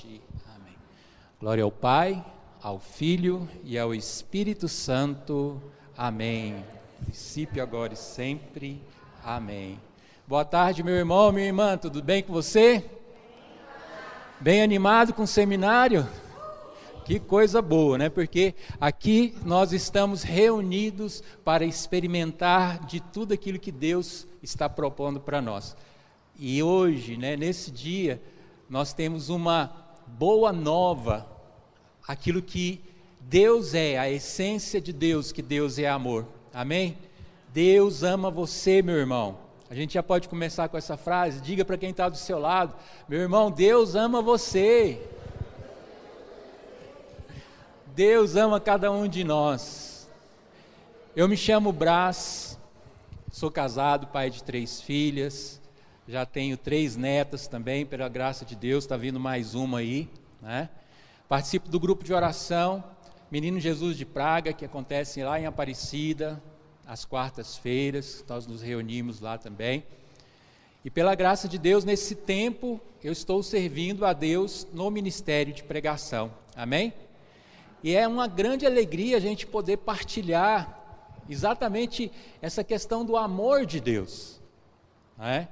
ti. Amém. Glória ao Pai, ao Filho e ao Espírito Santo. Amém. Princípio, agora e sempre. Amém. Boa tarde, meu irmão, minha irmã, tudo bem com você? Bem animado com o seminário? Que coisa boa, né? Porque aqui nós estamos reunidos para experimentar de tudo aquilo que Deus está propondo para nós. E hoje, né, nesse dia, nós temos uma boa nova, aquilo que Deus é, a essência de Deus, que Deus é amor. Amém? Deus ama você, meu irmão. A gente já pode começar com essa frase, diga para quem está do seu lado, meu irmão, Deus ama você. Deus ama cada um de nós. Eu me chamo Brás, sou casado, pai de 3 filhas, já tenho 3 netas também, pela graça de Deus, está vindo mais uma aí, né? Participo do grupo de oração, Menino Jesus de Praga, que acontece lá em Aparecida, às quartas-feiras, nós nos reunimos lá também. E pela graça de Deus, nesse tempo, eu estou servindo a Deus no ministério de pregação, amém? E é uma grande alegria a gente poder partilhar exatamente essa questão do amor de Deus, não é?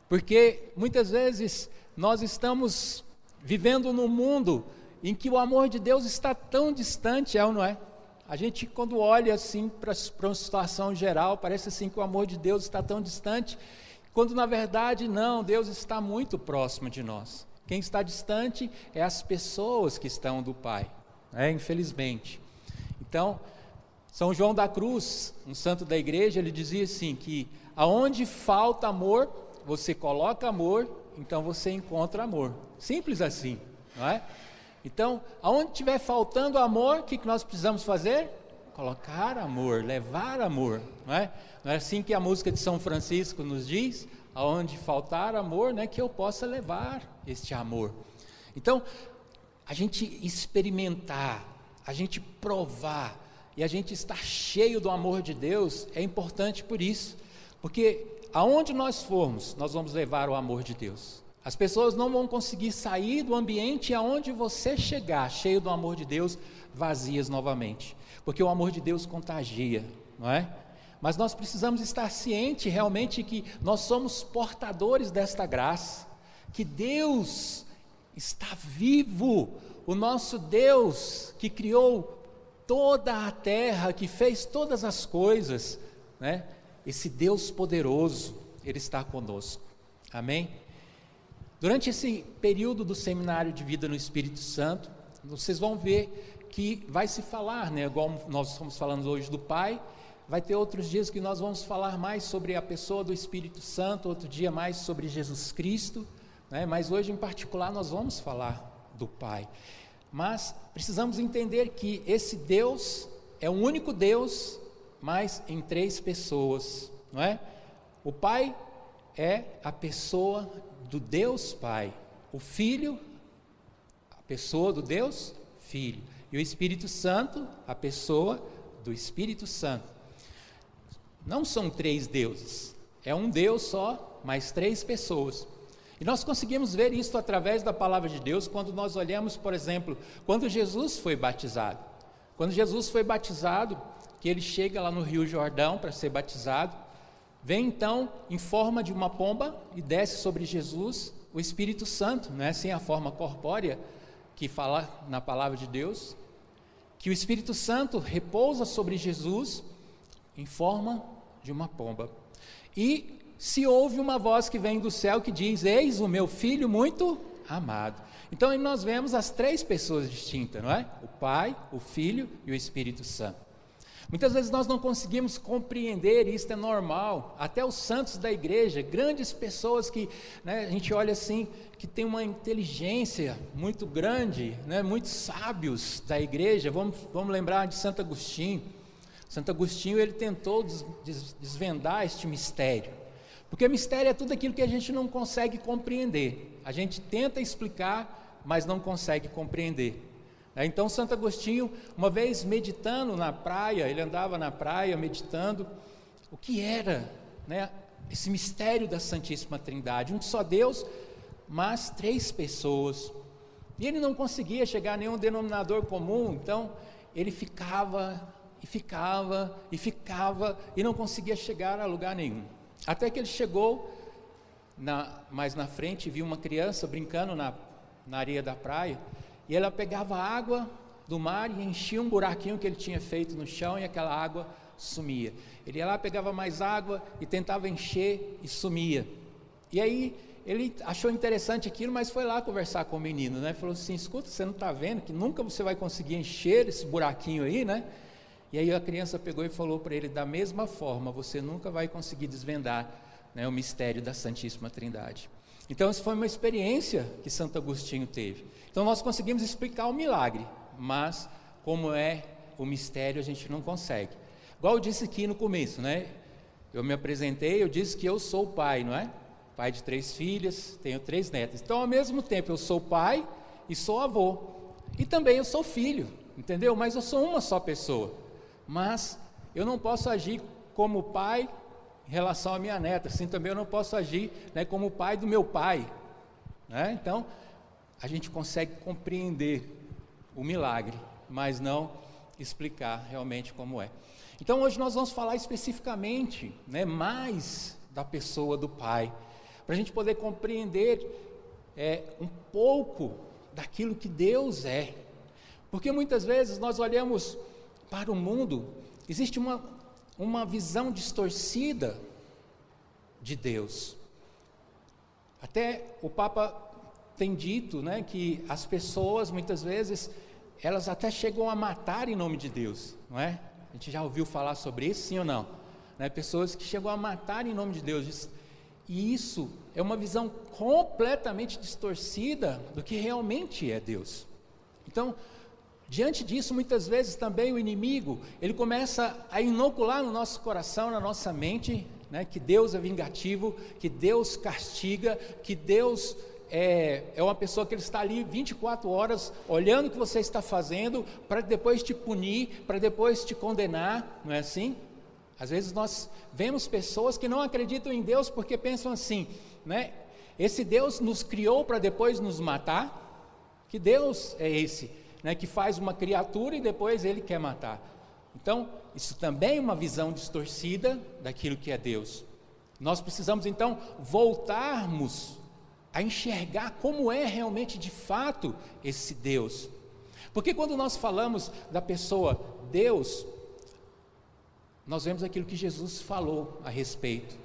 Porque muitas vezes nós estamos vivendo num mundo em que o amor de Deus está tão distante, é ou não é? A gente quando olha assim para uma situação geral, parece assim que o amor de Deus está tão distante, quando na verdade não, Deus está muito próximo de nós. Quem está distante é as pessoas que estão do Pai. Infelizmente. Então, São João da Cruz, um santo da igreja, ele dizia assim, que aonde falta amor, você coloca amor, então você encontra amor. Simples assim, não é? Então, aonde estiver faltando amor, o que nós precisamos fazer? Colocar amor, levar amor, não é? Não é assim que a música de São Francisco nos diz? Aonde faltar amor, né, que eu possa levar este amor. Então, a gente experimentar, a gente provar e a gente estar cheio do amor de Deus é importante por isso, porque aonde nós formos, nós vamos levar o amor de Deus. As pessoas não vão conseguir sair do ambiente aonde você chegar, cheio do amor de Deus, vazias novamente, porque o amor de Deus contagia, não é? Mas nós precisamos estar cientes realmente que nós somos portadores desta graça, que Deus está vivo, o nosso Deus que criou toda a terra, que fez todas as coisas, né? Esse Deus poderoso, Ele está conosco, amém? Durante esse período do seminário de vida no Espírito Santo, vocês vão ver que vai se falar, né? Igual nós estamos falando hoje do Pai, vai ter outros dias que nós vamos falar mais sobre a pessoa do Espírito Santo, outro dia mais sobre Jesus Cristo, mas hoje em particular nós vamos falar do Pai. Mas precisamos entender que esse Deus é o único Deus, mas em 3 pessoas, não é? O Pai é a pessoa do Deus Pai, o Filho, a pessoa do Deus Filho, e o Espírito Santo, a pessoa do Espírito Santo. Não são 3 deuses, é um Deus só, mas 3 pessoas. E nós conseguimos ver isso através da palavra de Deus quando nós olhamos, por exemplo, quando Jesus foi batizado. Quando Jesus foi batizado, que ele chega lá no Rio Jordão para ser batizado, vem então em forma de uma pomba e desce sobre Jesus o Espírito Santo, não é assim a forma corpórea que fala na palavra de Deus, que o Espírito Santo repousa sobre Jesus em forma de uma pomba. E se ouve uma voz que vem do céu que diz, eis o meu filho muito amado. Então aí nós vemos as 3 pessoas distintas, não é? O Pai, o Filho e o Espírito Santo. Muitas vezes nós não conseguimos compreender, e isso é normal, até os santos da igreja, grandes pessoas que, né, a gente olha assim, que tem uma inteligência muito grande, né, muitos sábios da igreja, vamos lembrar de Santo Agostinho. Santo Agostinho, ele tentou desvendar este mistério, porque mistério é tudo aquilo que a gente não consegue compreender, a gente tenta explicar, mas não consegue compreender. Então Santo Agostinho, uma vez meditando na praia, ele andava na praia meditando, o que era, né, esse mistério da Santíssima Trindade, um só Deus, mas 3 pessoas. E ele não conseguia chegar a nenhum denominador comum, então ele ficava e não conseguia chegar a lugar nenhum. Até que ele chegou mais na frente, viu uma criança brincando na areia da praia, e ela pegava água do mar e enchia um buraquinho que ele tinha feito no chão, e aquela água sumia. Ele ia lá, pegava mais água e tentava encher e sumia. E aí ele achou interessante aquilo, mas foi lá conversar com o menino, né? Falou assim: escuta, você não está vendo que nunca você vai conseguir encher esse buraquinho aí, né? E aí a criança pegou e falou para ele: da mesma forma, você nunca vai conseguir desvendar, né, o mistério da Santíssima Trindade. Então essa foi uma experiência que Santo Agostinho teve. Então nós conseguimos explicar o milagre, mas como é o mistério a gente não consegue. Igual eu disse aqui no começo, né? Eu me apresentei, eu disse que eu sou o pai, não é? Pai de 3 filhas, tenho 3 netas. Então ao mesmo tempo eu sou pai e sou avô. E também eu sou filho, entendeu? Mas eu sou uma só pessoa. Mas eu não posso agir como pai em relação à minha neta, assim também eu não posso agir, né, como pai do meu pai, né? Então a gente consegue compreender o milagre, mas não explicar realmente como é. Então hoje nós vamos falar especificamente, né, mais da pessoa do Pai, para a gente poder compreender um pouco daquilo que Deus é. Porque muitas vezes nós olhamos para o mundo, existe uma visão distorcida de Deus. Até o Papa tem dito, né, que as pessoas muitas vezes, elas até chegam a matar em nome de Deus, não é? A gente já ouviu falar sobre isso, sim ou não? Né? Pessoas que chegam a matar em nome de Deus, e isso é uma visão completamente distorcida do que realmente é Deus. Então, diante disso, muitas vezes também o inimigo, ele começa a inocular no nosso coração, na nossa mente, né, que Deus é vingativo, que Deus castiga, que Deus é uma pessoa que ele está ali 24 horas olhando o que você está fazendo, para depois te punir, para depois te condenar, não é assim? Às vezes nós vemos pessoas que não acreditam em Deus porque pensam assim, né? Esse Deus nos criou para depois nos matar? Que Deus é esse, né, que faz uma criatura e depois ele quer matar? Então, isso também é uma visão distorcida daquilo que é Deus. Nós precisamos então voltarmos a enxergar como é realmente de fato esse Deus. Porque quando nós falamos da pessoa Deus, nós vemos aquilo que Jesus falou a respeito,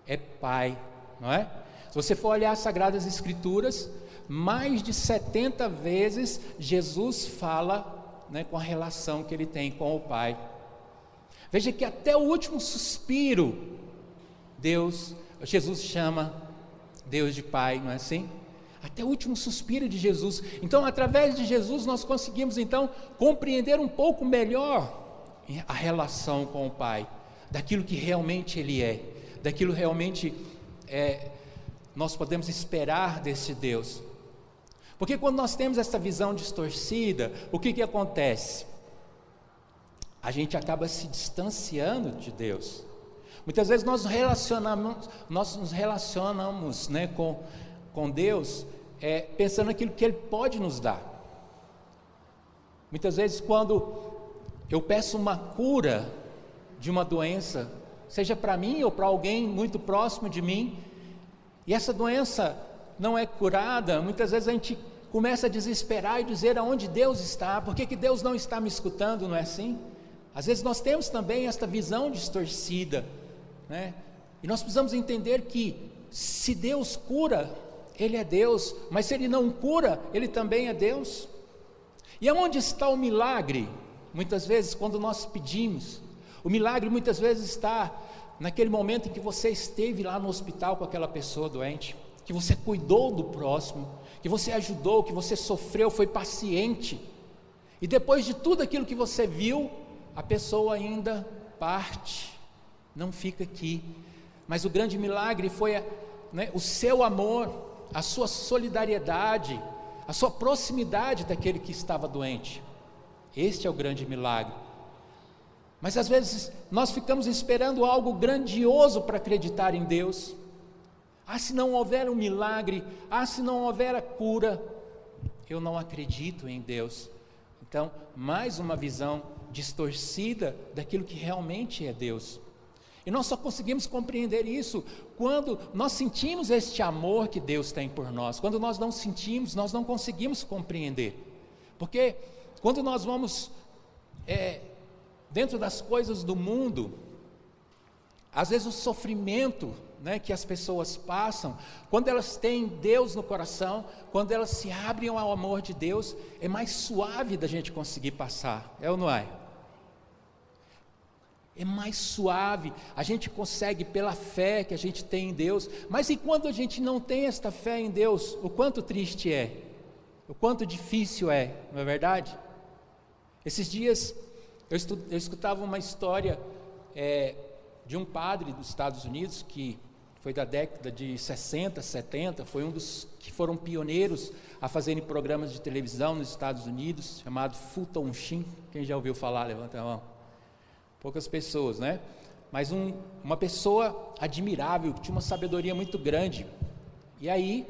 é Pai, não é? Se você for olhar as Sagradas Escrituras, mais de 70 vezes Jesus fala, né, com a relação que ele tem com o Pai. Veja que até o último suspiro, Jesus chama Deus de Pai, não é assim? Até o último suspiro de Jesus. Então, através de Jesus, nós conseguimos então compreender um pouco melhor a relação com o Pai, daquilo que realmente Ele é, daquilo realmente nós podemos esperar desse Deus. Porque quando nós temos essa visão distorcida, o que acontece? A gente acaba se distanciando de Deus. Muitas vezes nós nos relacionamos, né, com Deus, pensando naquilo que Ele pode nos dar. Muitas vezes quando eu peço uma cura de uma doença, seja para mim ou para alguém muito próximo de mim, e essa doença não é curada, muitas vezes a gente começa a desesperar e dizer aonde Deus está, por que Deus não está me escutando, não é assim? Às vezes nós temos também esta visão distorcida, né? E nós precisamos entender que se Deus cura, Ele é Deus, mas se Ele não cura, Ele também é Deus. E aonde está o milagre? Muitas vezes quando nós pedimos, o milagre muitas vezes está naquele momento em que você esteve lá no hospital com aquela pessoa doente, que você cuidou do próximo, que você ajudou, que você sofreu, foi paciente, e depois de tudo aquilo que você viu, a pessoa ainda parte, não fica aqui. Mas o grande milagre foi o seu amor, a sua solidariedade, a sua proximidade daquele que estava doente. Este é o grande milagre. Mas às vezes nós ficamos esperando algo grandioso para acreditar em Deus. Se não houver um milagre, se não houver a cura, eu não acredito em Deus. Então, mais uma visão distorcida daquilo que realmente é Deus. E nós só conseguimos compreender isso quando nós sentimos este amor que Deus tem por nós. Quando nós não sentimos, nós não conseguimos compreender. Porque quando nós vamos dentro das coisas do mundo, às vezes o sofrimento, né, que as pessoas passam, quando elas têm Deus no coração, quando elas se abrem ao amor de Deus, é mais suave da gente conseguir passar, é ou não é? É mais suave, a gente consegue pela fé que a gente tem em Deus. Mas e quando a gente não tem esta fé em Deus, o quanto triste é, o quanto difícil é, não é verdade? Esses dias eu escutava uma história de um padre dos Estados Unidos, que foi da década de 60, 70, foi um dos que foram pioneiros a fazerem programas de televisão nos Estados Unidos, chamado Fulton Sheen. Quem já ouviu falar, levanta a mão. Poucas pessoas, né? Mas uma pessoa admirável, que tinha uma sabedoria muito grande. E aí,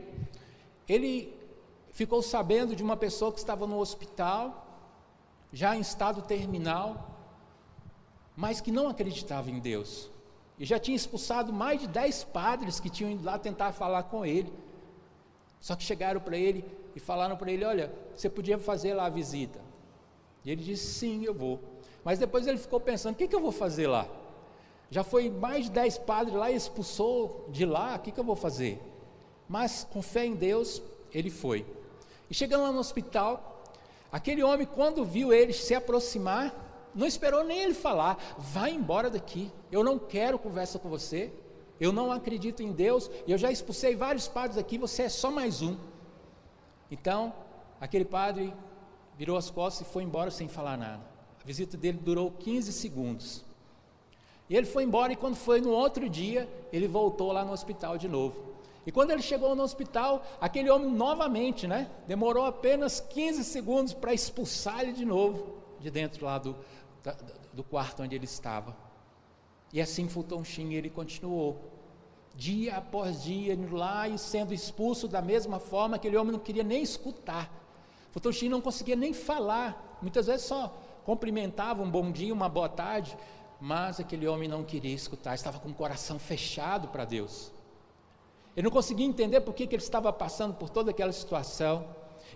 ele ficou sabendo de uma pessoa que estava no hospital, já em estado terminal, mas que não acreditava em Deus. E já tinha expulsado mais de 10 padres que tinham ido lá tentar falar com ele. Só que chegaram para ele e falaram para ele: olha, você podia fazer lá a visita. E ele disse: sim, eu vou. Mas depois ele ficou pensando: o que eu vou fazer lá? Já foi mais de 10 padres lá e expulsou de lá, o que eu vou fazer? Mas com fé em Deus, ele foi. E chegando lá no hospital, aquele homem, quando viu ele se aproximar, não esperou nem ele falar: vai embora daqui, eu não quero conversa com você, eu não acredito em Deus, eu já expulsei vários padres aqui, você é só mais um. Então, aquele padre virou as costas e foi embora sem falar nada. A visita dele durou 15 segundos. E ele foi embora, e quando foi no outro dia, ele voltou lá no hospital de novo. E quando ele chegou no hospital, aquele homem novamente, né, demorou apenas 15 segundos para expulsar ele de novo, de dentro lá do quarto onde ele estava. E assim Fulton Sheen, ele continuou, dia após dia, indo lá e sendo expulso da mesma forma. Aquele homem não queria nem escutar. Fulton Sheen não conseguia nem falar, muitas vezes só cumprimentava, um bom dia, uma boa tarde, mas aquele homem não queria escutar, estava com o coração fechado para Deus. Ele não conseguia entender por que ele estava passando por toda aquela situação,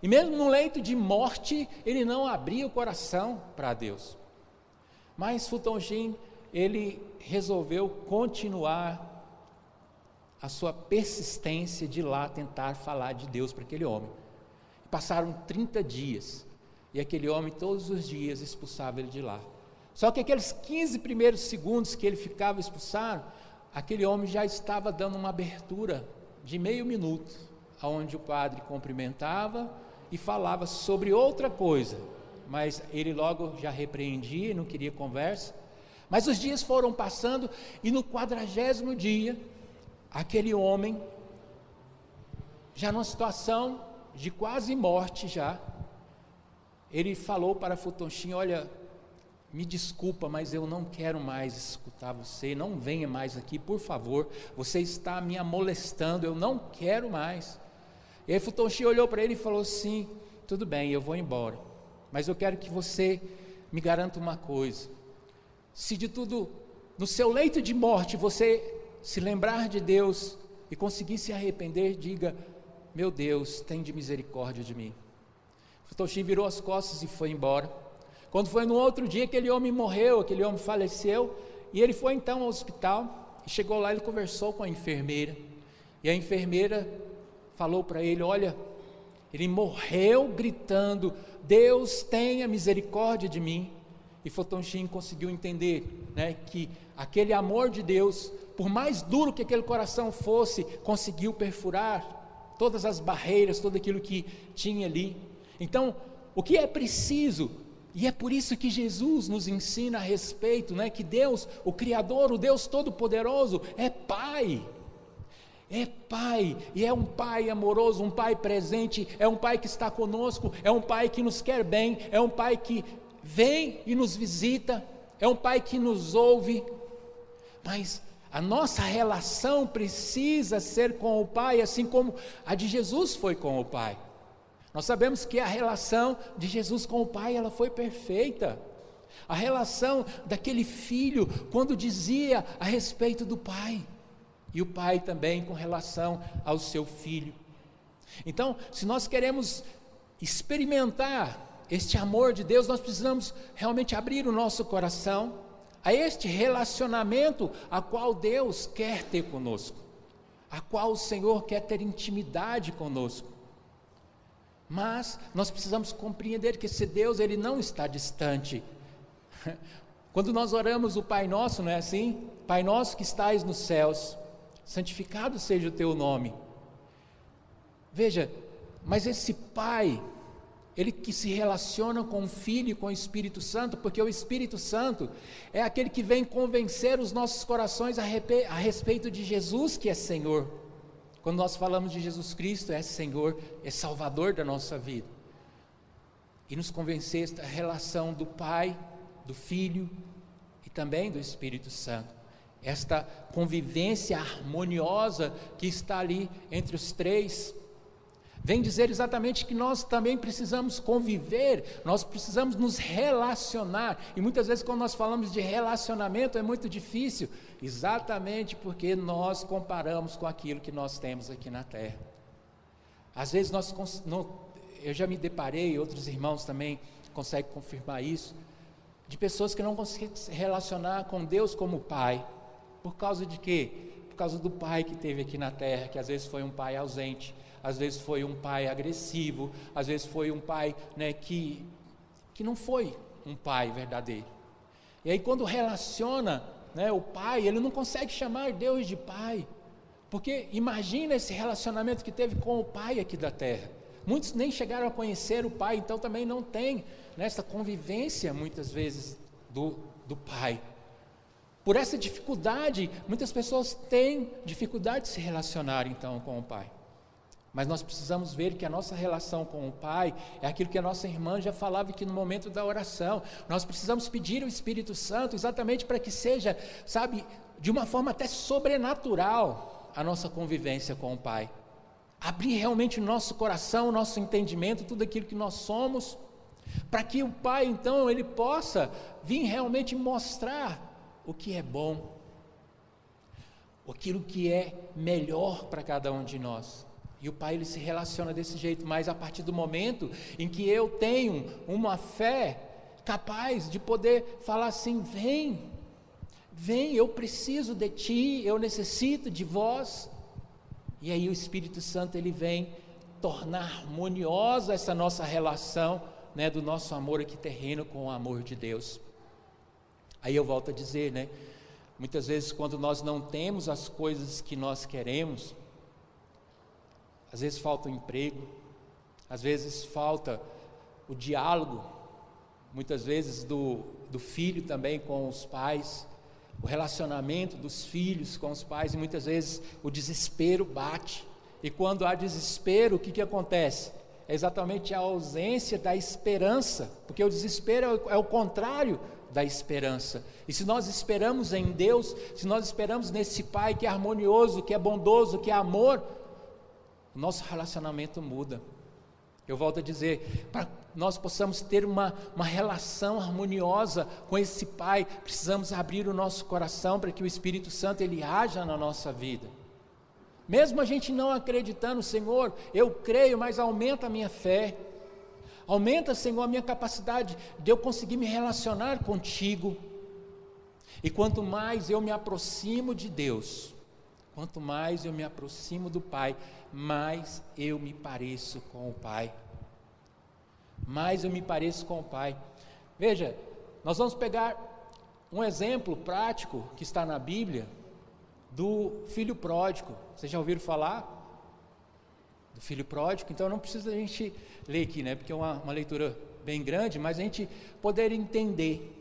e mesmo no leito de morte, ele não abria o coração para Deus. Mas Fulton Sheen, ele resolveu continuar a sua persistência de ir lá tentar falar de Deus para aquele homem. Passaram 30 dias, e aquele homem todos os dias expulsava ele de lá. Só que aqueles 15 primeiros segundos que ele ficava expulsado, aquele homem já estava dando uma abertura de meio minuto, onde o padre cumprimentava e falava sobre outra coisa, mas ele logo já repreendia, não queria conversa. Mas os dias foram passando, e no 40º dia, aquele homem, já numa situação de quase morte já, ele falou para Fulton Sheen: olha, me desculpa, mas eu não quero mais escutar você, não venha mais aqui, por favor, você está me molestando, eu não quero mais. E aí Fulton Sheen olhou para ele e falou assim: tudo bem, eu vou embora, mas eu quero que você me garanta uma coisa: se de tudo, no seu leito de morte, você se lembrar de Deus e conseguir se arrepender, diga: meu Deus, tem de misericórdia de mim. Fulton Sheen virou as costas e foi embora. Quando foi no outro dia, aquele homem morreu, aquele homem faleceu, e ele foi então ao hospital, e chegou lá, ele conversou com a enfermeira, e a enfermeira falou para ele: olha, ele morreu gritando: Deus tenha misericórdia de mim. E Fulton Sheen conseguiu entender, né, que aquele amor de Deus, por mais duro que aquele coração fosse, conseguiu perfurar todas as barreiras, tudo aquilo que tinha ali. Então, o que é preciso, e é por isso que Jesus nos ensina a respeito, né, que Deus, o Criador, o Deus Todo-Poderoso, é Pai, e é um Pai amoroso, um Pai presente, é um Pai que está conosco, é um Pai que nos quer bem, é um Pai que vem e nos visita, é um Pai que nos ouve. Mas a nossa relação precisa ser com o Pai, assim como a de Jesus foi com o Pai. Nós sabemos que a relação de Jesus com o Pai, ela foi perfeita. A relação daquele filho, quando dizia a respeito do Pai, e o Pai também com relação ao seu filho. Então, se nós queremos experimentar este amor de Deus, nós precisamos realmente abrir o nosso coração a este relacionamento a qual Deus quer ter conosco, a qual o Senhor quer ter intimidade conosco. Mas nós precisamos compreender que esse Deus, Ele não está distante. Quando nós oramos o Pai Nosso, não é assim? Pai Nosso que estais nos céus, santificado seja o teu nome. Veja, mas esse Pai, Ele que se relaciona com o Filho e com o Espírito Santo, porque o Espírito Santo é aquele que vem convencer os nossos corações a respeito de Jesus que é Senhor. Quando nós falamos de Jesus Cristo, é Senhor, é Salvador da nossa vida. E nos convencer da relação do Pai, do Filho e também do Espírito Santo. Esta convivência harmoniosa que está ali entre os três, vem dizer exatamente que nós também precisamos conviver, nós precisamos nos relacionar, e muitas vezes quando nós falamos de relacionamento é muito difícil, exatamente porque nós comparamos com aquilo que nós temos aqui na terra. Às vezes eu já me deparei, outros irmãos também conseguem confirmar isso, de pessoas que não conseguem se relacionar com Deus como Pai, por causa de quê? Por causa do pai que teve aqui na terra, que às vezes foi um pai ausente, às vezes foi um pai agressivo, às vezes foi um pai, né, que não foi um pai verdadeiro. E aí quando relaciona, né, o pai, ele não consegue chamar Deus de pai, porque imagina esse relacionamento que teve com o pai aqui da terra. Muitos nem chegaram a conhecer o pai, então também não tem essa convivência muitas vezes do pai. Por essa dificuldade, muitas pessoas têm dificuldade de se relacionar então com o pai. Mas nós precisamos ver que a nossa relação com o Pai é aquilo que a nossa irmã já falava aqui no momento da oração. Nós precisamos pedir ao Espírito Santo exatamente para que seja, sabe, de uma forma até sobrenatural a nossa convivência com o Pai. Abrir realmente o nosso coração, o nosso entendimento, tudo aquilo que nós somos, para que o Pai então ele possa vir realmente mostrar o que é bom, aquilo que é melhor para cada um de nós. E o Pai ele se relaciona desse jeito, mas a partir do momento em que eu tenho uma fé capaz de poder falar assim: vem, eu preciso de ti, eu necessito de vós. E aí o Espírito Santo ele vem tornar harmoniosa essa nossa relação, né, do nosso amor aqui terreno com o amor de Deus. Aí eu volto a dizer, né, muitas vezes quando nós não temos as coisas que nós queremos, às vezes falta o emprego, às vezes falta o diálogo, muitas vezes do filho também com os pais, o relacionamento dos filhos com os pais, e muitas vezes o desespero bate, e quando há desespero, o que acontece? É exatamente a ausência da esperança, porque o desespero é o contrário da esperança. E se nós esperamos em Deus, se nós esperamos nesse Pai que é harmonioso, que é bondoso, que é amor, o nosso relacionamento muda. Eu volto a dizer, para nós possamos ter uma relação harmoniosa com esse Pai, precisamos abrir o nosso coração para que o Espírito Santo ele haja na nossa vida. Mesmo a gente não acreditando, Senhor, eu creio, mas aumenta a minha fé, aumenta, Senhor, a minha capacidade de eu conseguir me relacionar contigo. E quanto mais eu me aproximo de Deus, quanto mais eu me aproximo do Pai, mais eu me pareço com o Pai. Mais eu me pareço com o Pai. Veja, nós vamos pegar um exemplo prático que está na Bíblia, do filho pródigo. Vocês já ouviram falar do filho pródigo? Então não precisa a gente ler aqui, né? Porque é uma leitura bem grande, mas a gente poder entender.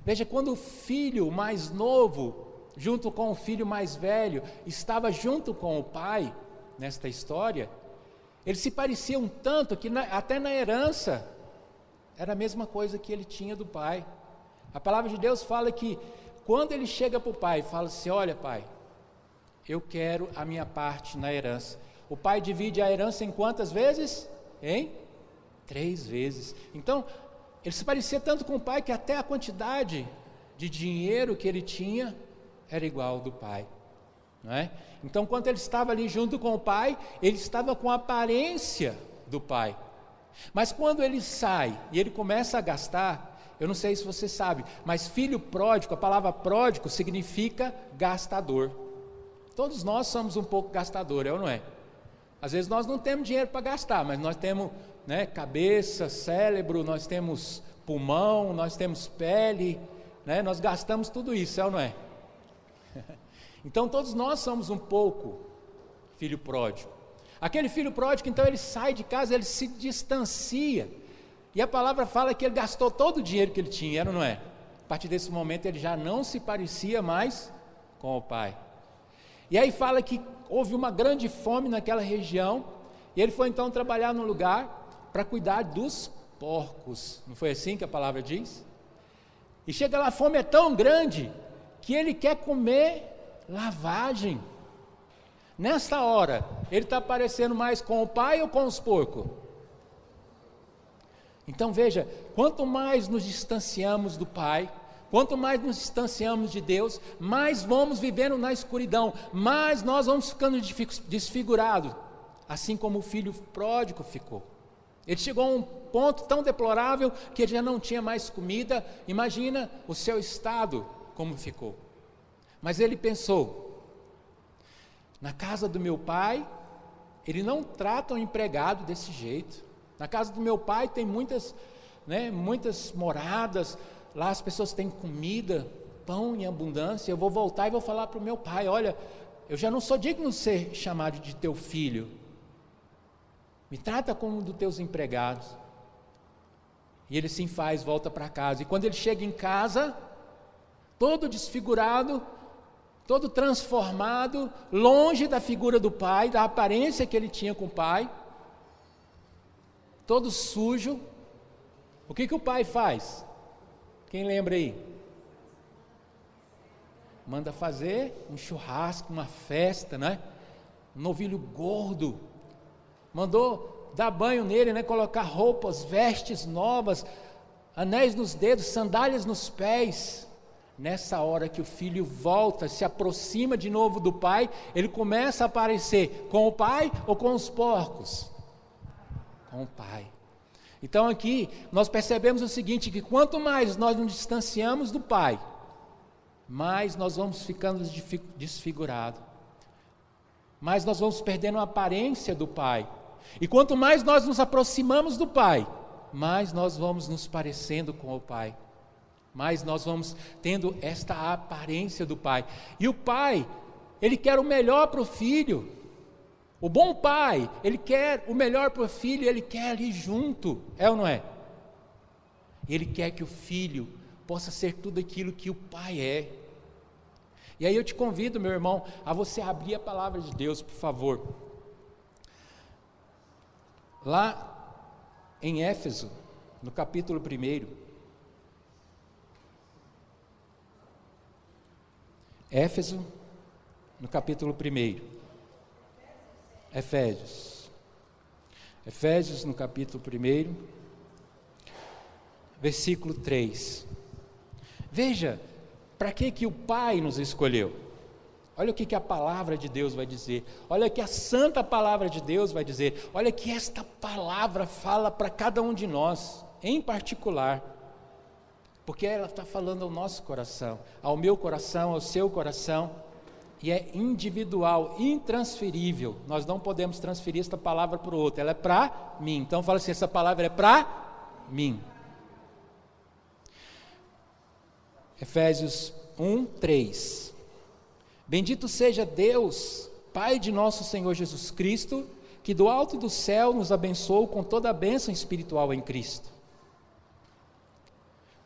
Veja, quando o filho mais novo, junto com o filho mais velho, estava junto com o pai, nesta história, eles se pareciam tanto que até na herança, era a mesma coisa que ele tinha do pai. A palavra de Deus fala que, quando ele chega para o pai, fala assim: olha pai, eu quero a minha parte na herança. O pai divide a herança em quantas vezes? em 3 vezes. Então, ele se parecia tanto com o pai que até a quantidade de dinheiro que ele tinha era igual ao do pai, não é? Então, quando ele estava ali junto com o pai, ele estava com a aparência do pai. Mas quando ele sai e ele começa a gastar, eu não sei se você sabe, mas filho pródigo, a palavra pródigo significa gastador. Todos nós somos um pouco gastador, é ou não é? Às vezes nós não temos dinheiro para gastar, mas nós temos, né, cabeça, cérebro, nós temos pulmão, nós temos pele, né, nós gastamos tudo isso, é ou não é? Então todos nós somos um pouco filho pródigo. Aquele filho pródigo, então ele sai de casa, ele se distancia, e a palavra fala que ele gastou todo o dinheiro que ele tinha, era ou não é? A partir desse momento ele já não se parecia mais com o pai. E aí fala que houve uma grande fome naquela região, e ele foi então trabalhar num lugar para cuidar dos porcos, não foi assim que a palavra diz? E chega lá, a fome é tão grande, que ele quer comer lavagem. Nesta hora, ele está parecendo mais com o pai ou com os porcos? Então veja, quanto mais nos distanciamos do pai, quanto mais nos distanciamos de Deus, mais vamos vivendo na escuridão, mais nós vamos ficando desfigurados, assim como o filho pródigo ficou. Ele chegou a um ponto tão deplorável que ele já não tinha mais comida. Imagina o seu estado como ficou. Mas ele pensou, na casa do meu pai, ele não trata o empregado desse jeito. Na casa do meu pai tem muitas moradas, lá as pessoas têm comida, pão em abundância. Eu vou voltar e vou falar para o meu pai, olha, eu já não sou digno de ser chamado de teu filho, me trata como um dos teus empregados. E ele se faz, volta para casa, e quando ele chega em casa, todo desfigurado, todo transformado, longe da figura do pai, da aparência que ele tinha com o pai, todo sujo, o que o pai faz? Quem lembra aí? Manda fazer um churrasco, uma festa, né? Um novilho gordo, mandou dar banho nele, né? Colocar roupas, vestes novas, anéis nos dedos, sandálias nos pés. Nessa hora que o filho volta, se aproxima de novo do pai, ele começa a aparecer com o pai ou com os porcos? Com o pai. Então aqui nós percebemos o seguinte, que quanto mais nós nos distanciamos do pai, mais nós vamos ficando desfigurados, mais nós vamos perdendo a aparência do pai, e quanto mais nós nos aproximamos do pai, mais nós vamos nos parecendo com o pai, mais nós vamos tendo esta aparência do pai. E o pai, ele quer o melhor para o filho. O bom pai, ele quer o melhor para o filho, ele quer ali junto, é ou não é? Ele quer que o filho possa ser tudo aquilo que o pai é. E aí eu te convido, meu irmão, a você abrir a palavra de Deus, por favor. Lá em Éfeso, no capítulo 1. Éfeso, no capítulo 1. Efésios no capítulo 1, versículo 3. Veja, para que o Pai nos escolheu? Olha o que a palavra de Deus vai dizer, olha o que a santa palavra de Deus vai dizer, olha que esta palavra fala para cada um de nós, em particular, porque ela está falando ao nosso coração, ao meu coração, ao seu coração, e é individual, intransferível. Nós não podemos transferir esta palavra para o outro, ela é para mim. Então fala assim, essa palavra é para mim. Efésios 1:3. Bendito seja Deus, Pai de nosso Senhor Jesus Cristo, que do alto do céu nos abençoou com toda a bênção espiritual em Cristo.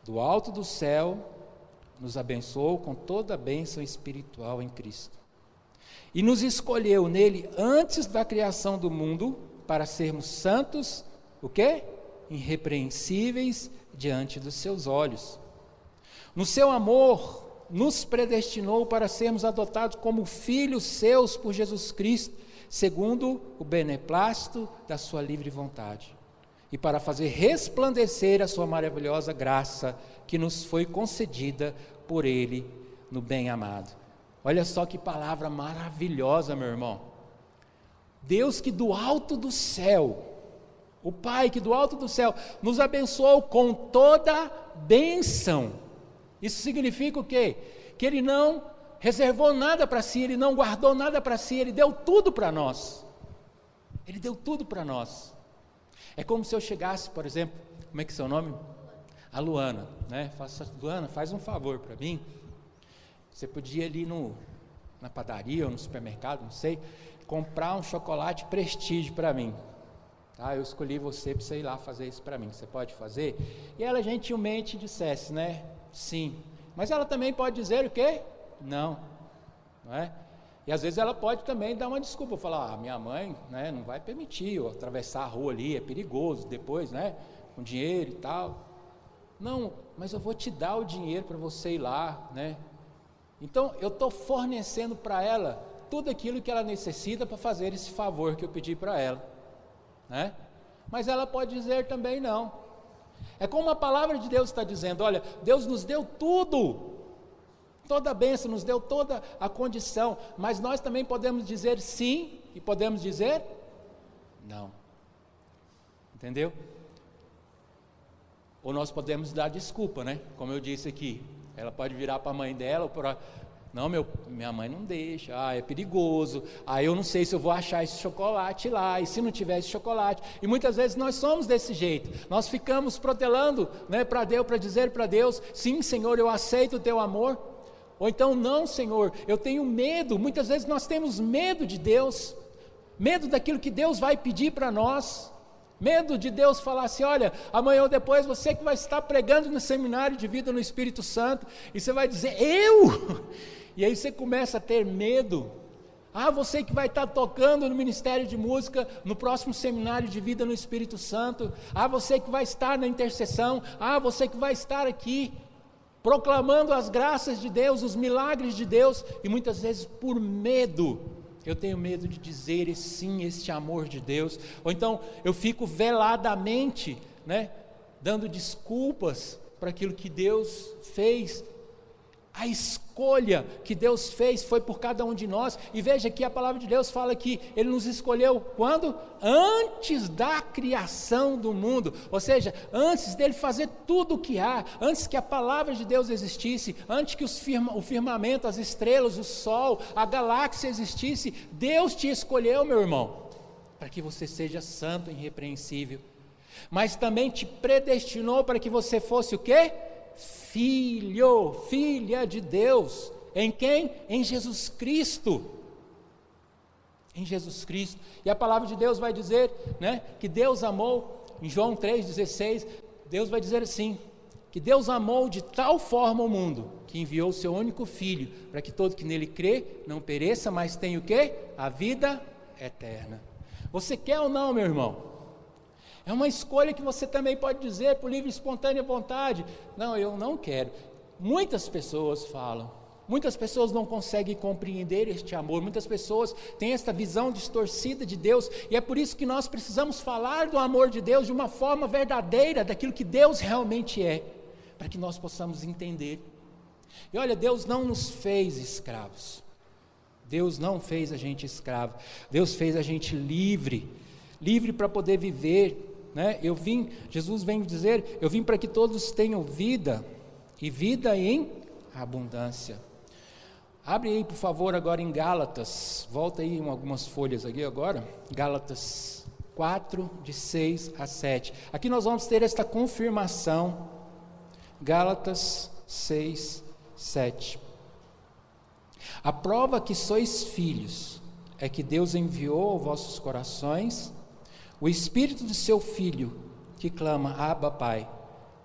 Do alto do céu nos abençoou com toda a bênção espiritual em Cristo. E nos escolheu nele antes da criação do mundo para sermos santos, o quê? Irrepreensíveis diante dos seus olhos. No seu amor, nos predestinou para sermos adotados como filhos seus por Jesus Cristo, segundo o beneplácito da sua livre vontade, e para fazer resplandecer a sua maravilhosa graça, que nos foi concedida por Ele no bem-amado. Olha só que palavra maravilhosa, meu irmão. Deus que do alto do céu, o Pai que do alto do céu nos abençoou com toda bênção. Isso significa o quê? Que Ele não reservou nada para si, Ele não guardou nada para si, Ele deu tudo para nós. Ele deu tudo para nós. É como se eu chegasse, por exemplo, como é que é seu nome? A Luana, né? Luana, faz um favor para mim. Você podia ir ali na padaria ou no supermercado, não sei, comprar um chocolate Prestige para mim. Tá? Eu escolhi você para você ir lá fazer isso para mim. Você pode fazer? E ela gentilmente dissesse, né? Sim. Mas ela também pode dizer o quê? Não. Não é? E às vezes ela pode também dar uma desculpa, falar, minha mãe, né, não vai permitir eu atravessar a rua ali, é perigoso depois, né? Com dinheiro e tal. Não, mas eu vou te dar o dinheiro para você ir lá, né? Então eu estou fornecendo para ela tudo aquilo que ela necessita para fazer esse favor que eu pedi para ela, né? Mas ela pode dizer também não. É como a palavra de Deus está dizendo, olha, Deus nos deu tudo, toda a bênção, nos deu toda a condição, mas nós também podemos dizer sim e podemos dizer não. Entendeu? Ou nós podemos dar desculpa, né? Como eu disse aqui, ela pode virar para a mãe dela, ou para... Não, minha mãe não deixa, é perigoso, eu não sei se eu vou achar esse chocolate lá, e se não tiver esse chocolate, e muitas vezes nós somos desse jeito, nós ficamos protelando, né, para Deus, para dizer para Deus, sim Senhor, eu aceito o teu amor, ou então não Senhor, eu tenho medo, muitas vezes nós temos medo de Deus, medo daquilo que Deus vai pedir para nós, medo de Deus falar assim, olha, amanhã ou depois você que vai estar pregando no seminário de vida no Espírito Santo, e você vai dizer, eu? E aí você começa a ter medo, você que vai estar tocando no Ministério de Música, no próximo seminário de vida no Espírito Santo, você que vai estar na intercessão, você que vai estar aqui, proclamando as graças de Deus, os milagres de Deus, e muitas vezes por medo, eu tenho medo de dizer sim, este amor de Deus, ou então eu fico veladamente, né, dando desculpas para aquilo que Deus fez. A escolha que Deus fez foi por cada um de nós, e veja que a palavra de Deus fala que Ele nos escolheu, quando? Antes da criação do mundo, ou seja, antes dEle fazer tudo o que há, antes que a palavra de Deus existisse, antes que o firmamento, as estrelas, o sol, a galáxia existisse, Deus te escolheu, meu irmão, para que você seja santo e irrepreensível, mas também te predestinou para que você fosse o quê? Filho, filha de Deus, em quem? Em Jesus Cristo, em Jesus Cristo, e a palavra de Deus vai dizer, né, que Deus amou, em João 3,16, Deus vai dizer assim, que Deus amou de tal forma o mundo, que enviou o seu único Filho, para que todo que nele crê, não pereça, mas tenha o quê? A vida eterna. Você quer ou não, meu irmão? É uma escolha que você também pode dizer por livre e espontânea vontade, não, eu não quero. Muitas pessoas falam, muitas pessoas não conseguem compreender este amor, muitas pessoas têm esta visão distorcida de Deus, e é por isso que nós precisamos falar do amor de Deus de uma forma verdadeira, daquilo que Deus realmente é, para que nós possamos entender. E olha, Deus não nos fez escravos, Deus não fez a gente escravo, Deus fez a gente livre para poder viver, né? Jesus vem dizer, eu vim para que todos tenham vida, e vida em abundância. Abre aí por favor agora em Gálatas, volta aí em algumas folhas aqui agora, Gálatas 4, de 6 a 7, aqui nós vamos ter esta confirmação, Gálatas 6, 7, a prova que sois filhos, é que Deus enviou aos vossos corações o Espírito do seu Filho, que clama, Abba, Pai.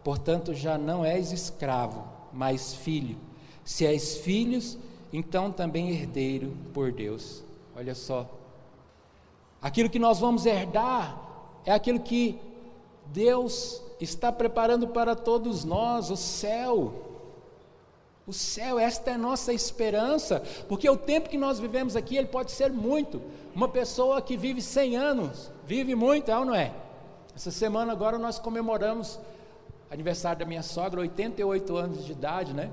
Portanto, já não és escravo, mas filho. Se és filhos, então também herdeiro por Deus. Olha só. Aquilo que nós vamos herdar é aquilo que Deus está preparando para todos nós, o céu. O céu, esta é a nossa esperança, porque o tempo que nós vivemos aqui, ele pode ser muito. Uma pessoa que vive 100 anos, vive muito, é ou não é? Essa semana agora nós comemoramos aniversário da minha sogra, 88 anos de idade, né?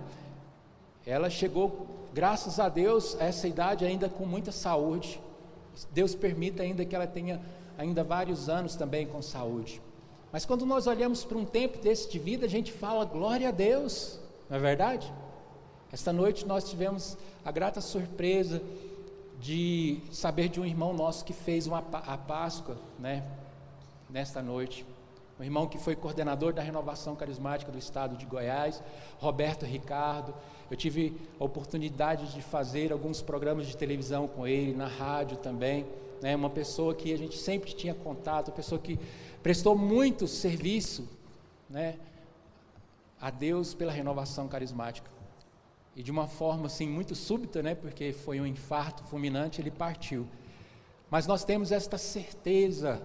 Ela chegou, graças a Deus, a essa idade ainda com muita saúde. Deus permita ainda que ela tenha ainda vários anos também com saúde. Mas quando nós olhamos para um tempo desse de vida, a gente fala, glória a Deus, não é verdade? Esta noite nós tivemos a grata surpresa de saber de um irmão nosso que fez a Páscoa, né? Nesta noite, um irmão que foi coordenador da Renovação Carismática do Estado de Goiás, Roberto Ricardo. Eu tive a oportunidade de fazer alguns programas de televisão com ele, na rádio também, né? Uma pessoa que a gente sempre tinha contato, uma pessoa que prestou muito serviço, né, a Deus pela Renovação Carismática. E de uma forma assim muito súbita, né, porque foi um infarto fulminante, ele partiu. Mas nós temos esta certeza,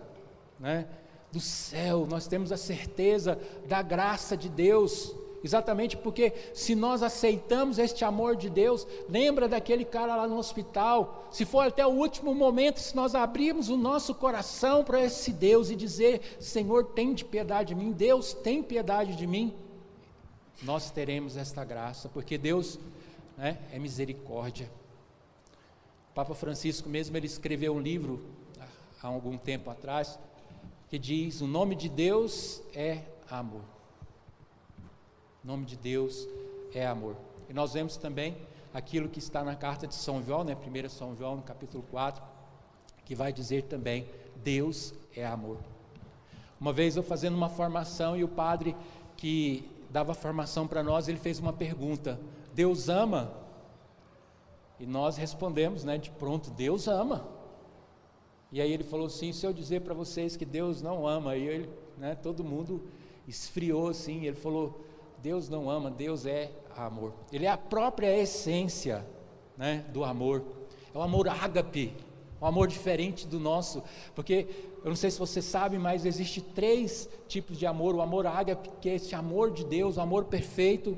né, do céu, nós temos a certeza da graça de Deus, exatamente porque se nós aceitamos este amor de Deus, lembra daquele cara lá no hospital, se for até o último momento, se nós abrirmos o nosso coração para esse Deus e dizer, Senhor, tem de piedade de mim, Deus tem piedade de mim, nós teremos esta graça, porque Deus, né, é misericórdia. O Papa Francisco mesmo, ele escreveu um livro há algum tempo atrás, que diz, o nome de Deus é amor. O nome de Deus é amor. E nós vemos também aquilo que está na carta de São João, né, 1 São João, no capítulo 4, que vai dizer também, Deus é amor. Uma vez eu fazendo uma formação e o padre que dava formação para nós, ele fez uma pergunta, Deus ama? E nós respondemos, né, de pronto, Deus ama. E aí ele falou assim, se eu dizer para vocês que Deus não ama, aí ele, né, todo mundo esfriou assim, ele falou, Deus não ama, Deus é amor. Ele é a própria essência, né, do amor. É o amor ágape, um amor diferente do nosso, porque eu não sei se você sabe, mas existe 3 tipos de amor. O amor ágape, que é esse amor de Deus, o amor perfeito.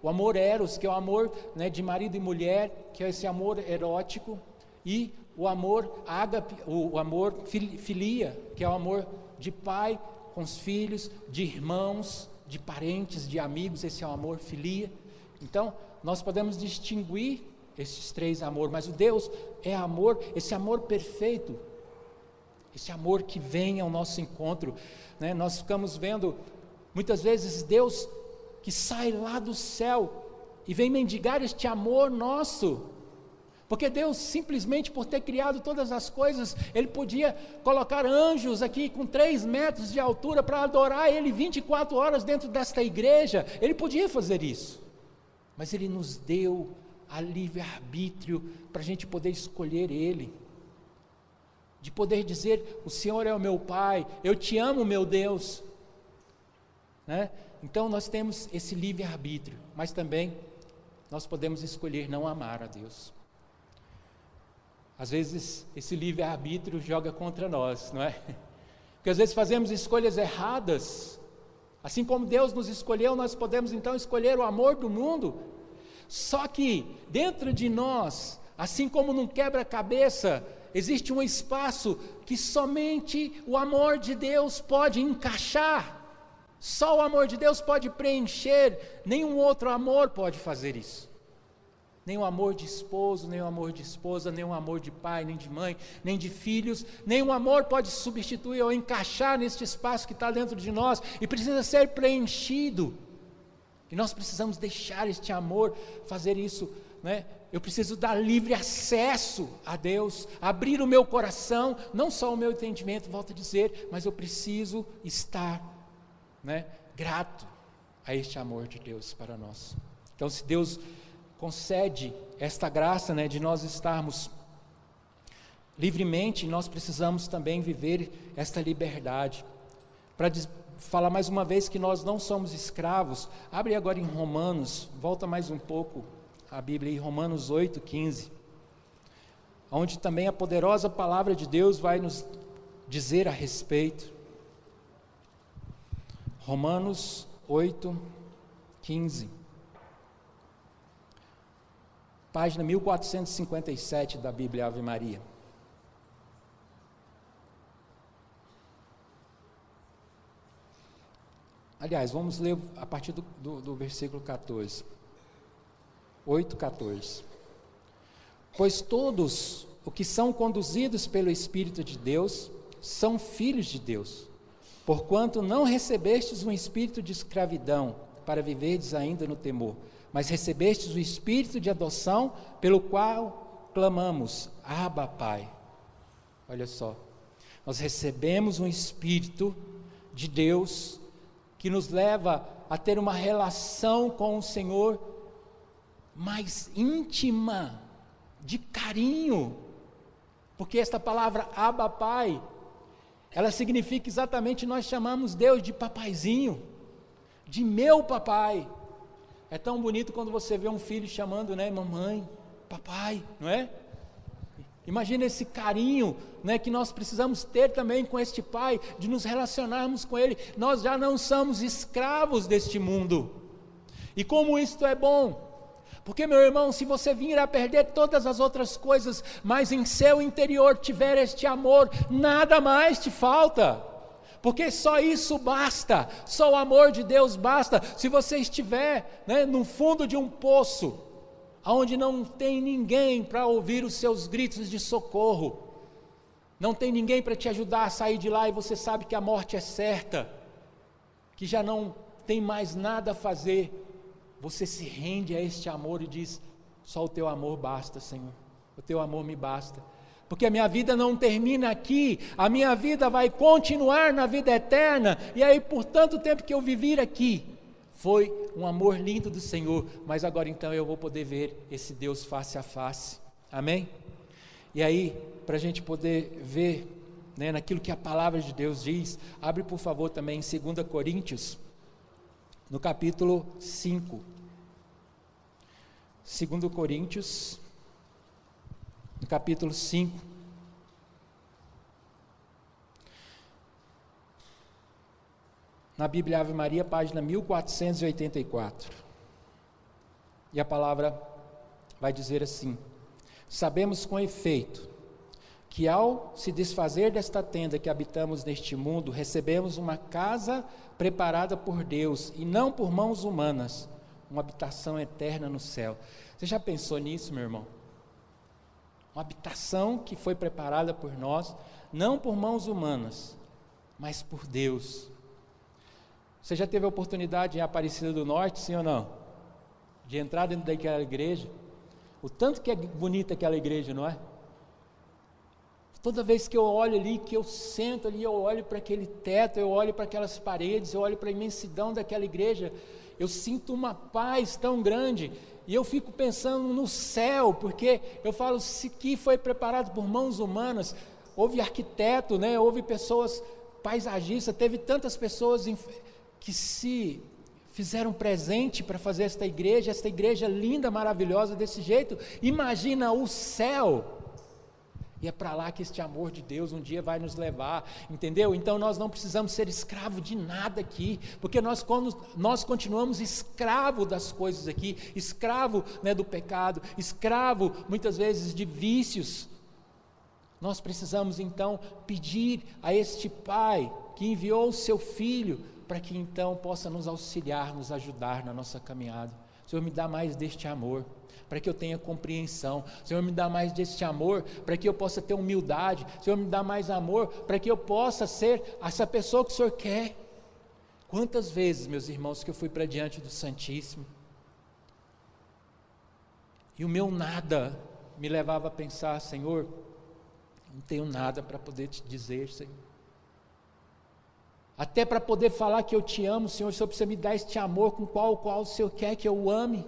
O amor eros, que é o amor, né, de marido e mulher, que é esse amor erótico. E o amor ágape, o amor filia, que é o amor de pai com os filhos, de irmãos, de parentes, de amigos, esse é o amor filia. Então, nós podemos distinguir esses 3 amores, mas o Deus é amor, esse amor perfeito, esse amor que vem ao nosso encontro, né? Nós ficamos vendo, muitas vezes, Deus que sai lá do céu e vem mendigar este amor nosso, porque Deus simplesmente por ter criado todas as coisas, Ele podia colocar anjos aqui com 3 metros de altura para adorar Ele 24 horas dentro desta igreja, Ele podia fazer isso, mas Ele nos deu a livre-arbítrio para a gente poder escolher Ele, de poder dizer, o Senhor é o meu Pai, eu te amo, meu Deus, né? Então nós temos esse livre-arbítrio, mas também nós podemos escolher não amar a Deus. Às vezes esse livre-arbítrio joga contra nós, não é? Porque às vezes fazemos escolhas erradas, assim como Deus nos escolheu, nós podemos então escolher o amor do mundo, só que dentro de nós, assim como num quebra-cabeça, existe um espaço que somente o amor de Deus pode encaixar, só o amor de Deus pode preencher, nenhum outro amor pode fazer isso. Nem o amor de esposo, nem o amor de esposa, nem o amor de pai, nem de mãe, nem de filhos, nenhum amor pode substituir ou encaixar neste espaço que está dentro de nós e precisa ser preenchido. E nós precisamos deixar este amor fazer isso, né? Eu preciso dar livre acesso a Deus, abrir o meu coração, não só o meu entendimento, volto a dizer, mas eu preciso estar, né, grato a este amor de Deus para nós. Então, se Deus concede esta graça, né, de nós estarmos livremente, nós precisamos também viver esta liberdade. Para falar mais uma vez que nós não somos escravos, abre agora em Romanos, volta mais um pouco a Bíblia, em Romanos 8:15, onde também a poderosa palavra de Deus vai nos dizer a respeito. Romanos 8:15. Página 1457 da Bíblia Ave Maria. Aliás, vamos ler a partir do versículo 14. 8:14. Pois todos os que são conduzidos pelo Espírito de Deus são filhos de Deus. Porquanto não recebestes um espírito de escravidão, para viverdes ainda no temor, mas recebestes o espírito de adoção, pelo qual clamamos, Abba, Pai. Olha só, nós recebemos um espírito de Deus, que nos leva a ter uma relação com o Senhor mais íntima, de carinho, porque esta palavra Abba, Pai, ela significa exatamente, nós chamamos Deus de papaizinho, de meu papai. É tão bonito quando você vê um filho chamando, né, mamãe, papai, não é? Imagina esse carinho, né, que nós precisamos ter também com este Pai, de nos relacionarmos com Ele. Nós já não somos escravos deste mundo, e como isto é bom, porque, meu irmão, se você vir a perder todas as outras coisas, mas em seu interior tiver este amor, nada mais te falta, porque só isso basta, só o amor de Deus basta. Se você estiver, né, no fundo de um poço, onde não tem ninguém para ouvir os seus gritos de socorro, não tem ninguém para te ajudar a sair de lá, e você sabe que a morte é certa, que já não tem mais nada a fazer, você se rende a este amor e diz, só o teu amor basta, Senhor, o teu amor me basta, porque a minha vida não termina aqui, a minha vida vai continuar na vida eterna, e aí por tanto tempo que eu viver aqui, foi um amor lindo do Senhor, mas agora então eu vou poder ver esse Deus face a face, amém? E aí, para a gente poder ver, né, naquilo que a palavra de Deus diz, abre por favor também em 2 Coríntios, no capítulo 5, 2 Coríntios, no capítulo 5, na Bíblia Ave Maria, página 1484, e a palavra vai dizer assim: sabemos com efeito, que ao se desfazer desta tenda que habitamos neste mundo, recebemos uma casa preparada por Deus, e não por mãos humanas, uma habitação eterna no céu. Você já pensou nisso, meu irmão? Uma habitação que foi preparada por nós, não por mãos humanas, mas por Deus. Você já teve a oportunidade em Aparecida do Norte, sim ou não? De entrar dentro daquela igreja? O tanto que é bonita aquela igreja, não é? Toda vez que eu olho ali, que eu sento ali, eu olho para aquele teto, eu olho para aquelas paredes, eu olho para a imensidão daquela igreja, eu sinto uma paz tão grande, e eu fico pensando no céu, porque eu falo, se que foi preparado por mãos humanas, houve arquiteto, né, houve pessoas paisagistas, teve tantas pessoas que se fizeram presente para fazer esta igreja linda, maravilhosa desse jeito. Imagina o céu, e é para lá que este amor de Deus um dia vai nos levar, entendeu? Então nós não precisamos ser escravo de nada aqui, porque nós continuamos escravo das coisas aqui, escravo, né, do pecado, escravo muitas vezes de vícios. Nós precisamos então pedir a este Pai que enviou o seu Filho, para que então possa nos auxiliar, nos ajudar na nossa caminhada. Senhor, me dá mais deste amor, para que eu tenha compreensão. Senhor, me dá mais deste amor, para que eu possa ter humildade. Senhor, me dá mais amor, para que eu possa ser essa pessoa que o Senhor quer. Quantas vezes, meus irmãos, que eu fui para diante do Santíssimo, e o meu nada me levava a pensar, Senhor, não tenho nada para poder te dizer, Senhor. Até para poder falar que eu te amo, Senhor, o Senhor precisa me dar este amor com qual o Senhor quer que eu ame.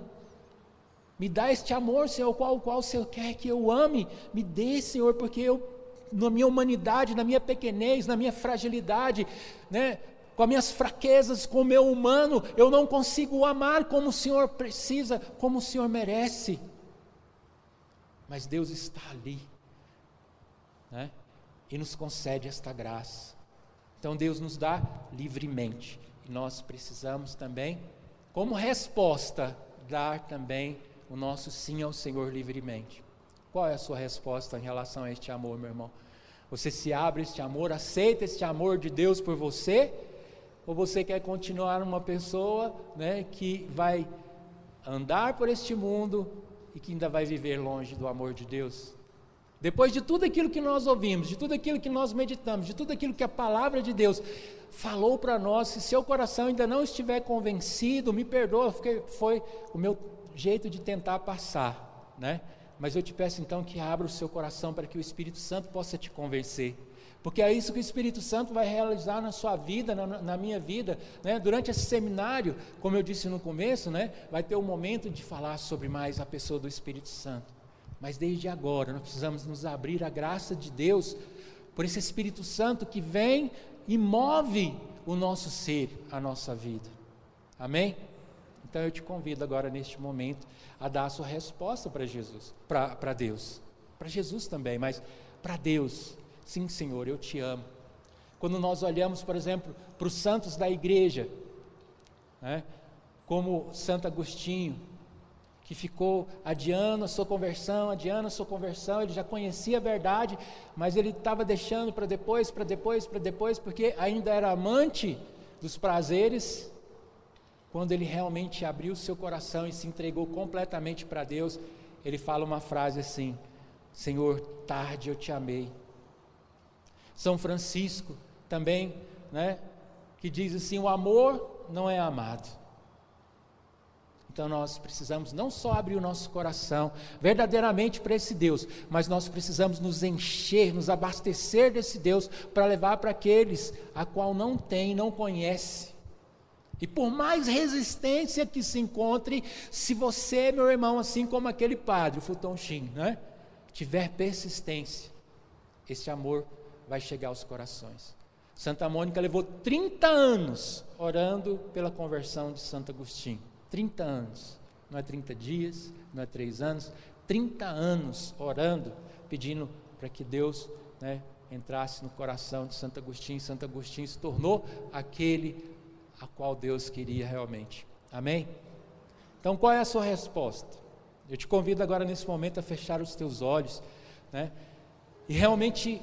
Me dá este amor, Senhor, qual o Senhor quer que eu ame. Me dê, Senhor, porque eu, na minha humanidade, na minha pequenez, na minha fragilidade, né, com as minhas fraquezas, com o meu humano, eu não consigo amar como o Senhor precisa, como o Senhor merece. Mas Deus está ali, né, e nos concede esta graça. Então Deus nos dá livremente, e nós precisamos também, como resposta, dar também o nosso sim ao Senhor livremente. Qual é a sua resposta em relação a este amor, meu irmão? Você se abre a este amor, aceita este amor de Deus por você? Ou você quer continuar uma pessoa, né, que vai andar por este mundo e que ainda vai viver longe do amor de Deus? Depois de tudo aquilo que nós ouvimos, de tudo aquilo que nós meditamos, de tudo aquilo que a palavra de Deus falou para nós, se seu coração ainda não estiver convencido, me perdoa, porque foi o meu jeito de tentar passar, né? Mas eu te peço então que abra o seu coração para que o Espírito Santo possa te convencer, porque é isso que o Espírito Santo vai realizar na sua vida, na minha vida, né? Durante esse seminário, como eu disse no começo, né? Vai ter um momento de falar sobre mais a pessoa do Espírito Santo, mas desde agora nós precisamos nos abrir à graça de Deus, por esse Espírito Santo que vem e move o nosso ser, a nossa vida, amém? Então eu te convido agora neste momento a dar a sua resposta para Jesus, para Deus, para Jesus também, mas para Deus. Sim, Senhor, eu te amo. Quando nós olhamos, por exemplo, para os santos da igreja, né, como Santo Agostinho, que ficou adiando a sua conversão, ele já conhecia a verdade, mas ele estava deixando para depois, porque ainda era amante dos prazeres. Quando ele realmente abriu seu coração e se entregou completamente para Deus, ele fala uma frase assim: Senhor, tarde eu te amei. São Francisco também, né, que diz assim: o amor não é amado. Então nós precisamos não só abrir o nosso coração verdadeiramente para esse Deus, mas nós precisamos nos encher, nos abastecer desse Deus, para levar para aqueles a qual não tem, não conhece. E por mais resistência que se encontre, se você, meu irmão, assim como aquele padre, o Fulton Sheen, né, tiver persistência, esse amor vai chegar aos corações. Santa Mônica levou 30 anos orando pela conversão de Santo Agostinho. 30 anos, não é 30 dias, não é 3 anos, 30 anos orando, pedindo para que Deus, né, entrasse no coração de Santo Agostinho. Santo Agostinho se tornou aquele a qual Deus queria realmente, amém? Então qual é a sua resposta? Eu te convido agora nesse momento a fechar os teus olhos, né, e realmente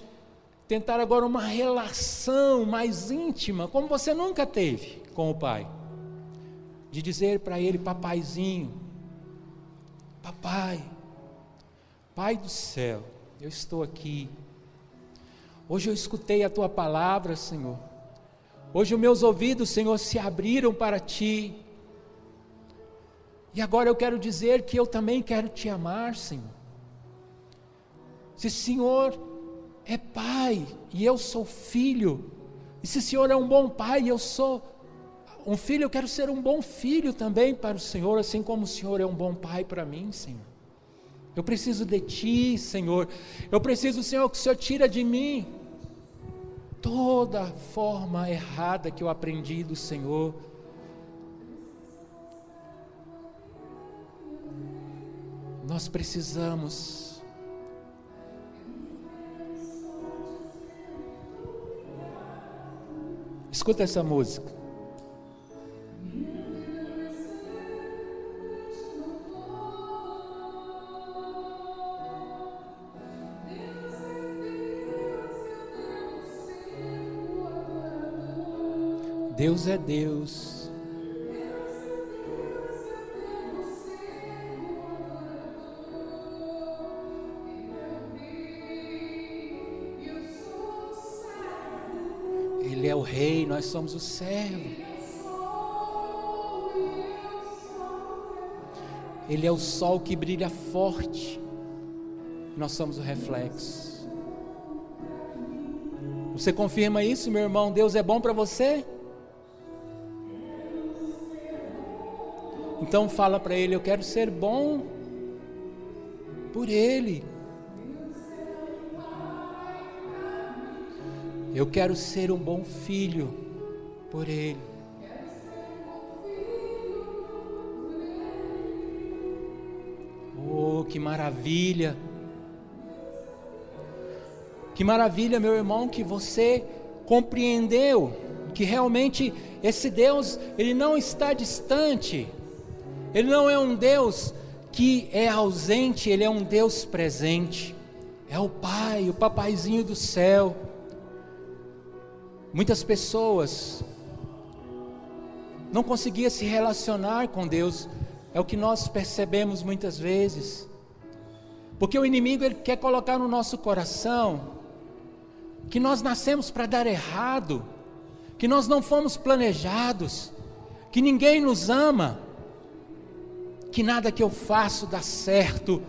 tentar agora uma relação mais íntima, como você nunca teve com o Pai, de dizer para Ele: papaizinho, papai, Pai do céu, eu estou aqui, hoje eu escutei a Tua palavra, Senhor, hoje os meus ouvidos, Senhor, se abriram para Ti, e agora eu quero dizer que eu também quero Te amar, Senhor. Se o Senhor é Pai e eu sou filho, e se o Senhor é um bom Pai e eu sou um filho, eu quero ser um bom filho também para o Senhor, assim como o Senhor é um bom Pai para mim, Senhor. Eu preciso de Ti, Senhor. Eu preciso, Senhor, que o Senhor tira de mim toda forma errada que eu aprendi do Senhor. Nós precisamos escuta essa música. Deus é Deus. Ele é o Rei, nós somos o servo. Ele é o sol que brilha forte, nós somos o reflexo. Você confirma isso, meu irmão? Deus é bom para você? Então fala para Ele: eu quero ser bom por Ele. Eu quero ser um bom filho por Ele. Oh, que maravilha! Que maravilha, meu irmão, que você compreendeu que realmente esse Deus, Ele não está distante. Ele não é um Deus que é ausente, Ele é um Deus presente. É o Pai, o papaizinho do céu. Muitas pessoas não conseguiam se relacionar com Deus. É o que nós percebemos muitas vezes. Porque o inimigo, ele quer colocar no nosso coração que nós nascemos para dar errado, que nós não fomos planejados, que ninguém nos ama, que nada que eu faço dá certo.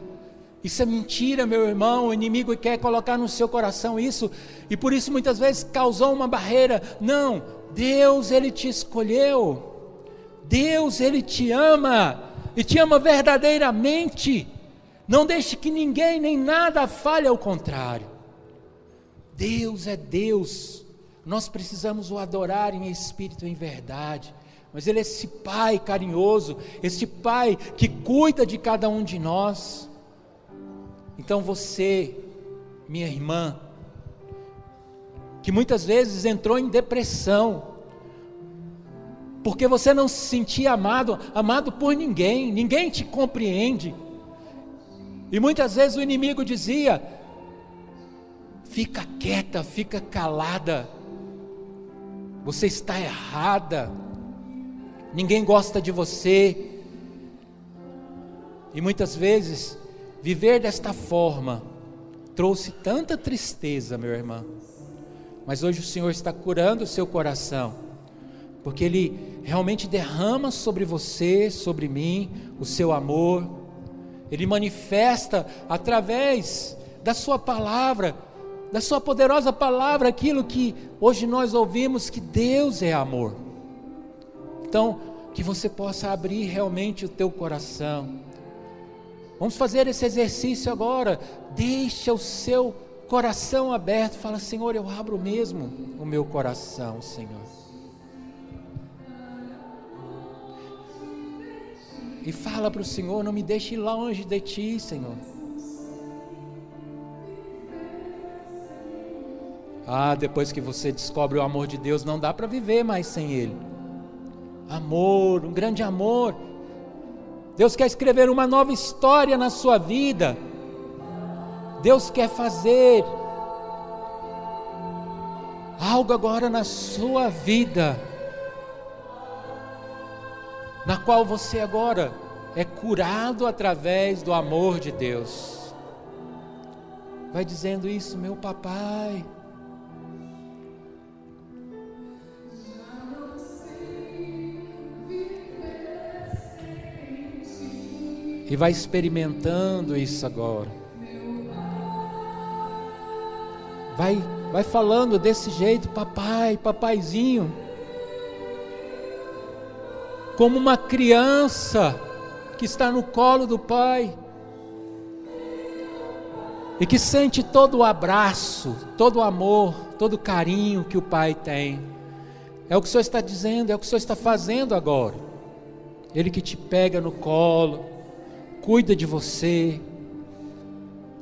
Isso é mentira, meu irmão. O inimigo quer colocar no seu coração isso, e por isso muitas vezes causou uma barreira. Não, Deus, Ele te escolheu, Deus, Ele te ama, e te ama verdadeiramente. Não deixe que ninguém nem nada fale ao contrário. Deus é Deus, nós precisamos o adorar em espírito e em verdade, mas Ele é esse Pai carinhoso, esse Pai que cuida de cada um de nós. Então você, minha irmã, que muitas vezes entrou em depressão, porque você não se sentia amado por ninguém, ninguém te compreende, e muitas vezes o inimigo dizia: fica quieta, fica calada, você está errada, ninguém gosta de você. E muitas vezes, viver desta forma, trouxe tanta tristeza, meu irmão. Mas hoje o Senhor está curando o seu coração, porque Ele realmente derrama sobre você, sobre mim, o seu amor. Ele manifesta através da sua palavra, da sua poderosa palavra, aquilo que hoje nós ouvimos, que Deus é amor. Então, que você possa abrir realmente o teu coração. Vamos fazer esse exercício agora. Deixa o seu coração aberto. Fala: Senhor, eu abro mesmo o meu coração, Senhor. E fala para o Senhor: não me deixe longe de Ti, Senhor. Depois que você descobre o amor de Deus, não dá para viver mais sem Ele. Amor, um grande amor. Deus quer escrever uma nova história na sua vida. Deus quer fazer algo agora na sua vida, na qual você agora é curado através do amor de Deus. Vai dizendo isso: meu papai. E vai experimentando isso agora. Vai falando desse jeito: papai, papaizinho. Como uma criança que está no colo do pai. E que sente todo o abraço, todo o amor, todo o carinho que o pai tem. É o que o Senhor está dizendo, é o que o Senhor está fazendo agora. Ele que te pega no colo, cuida de você,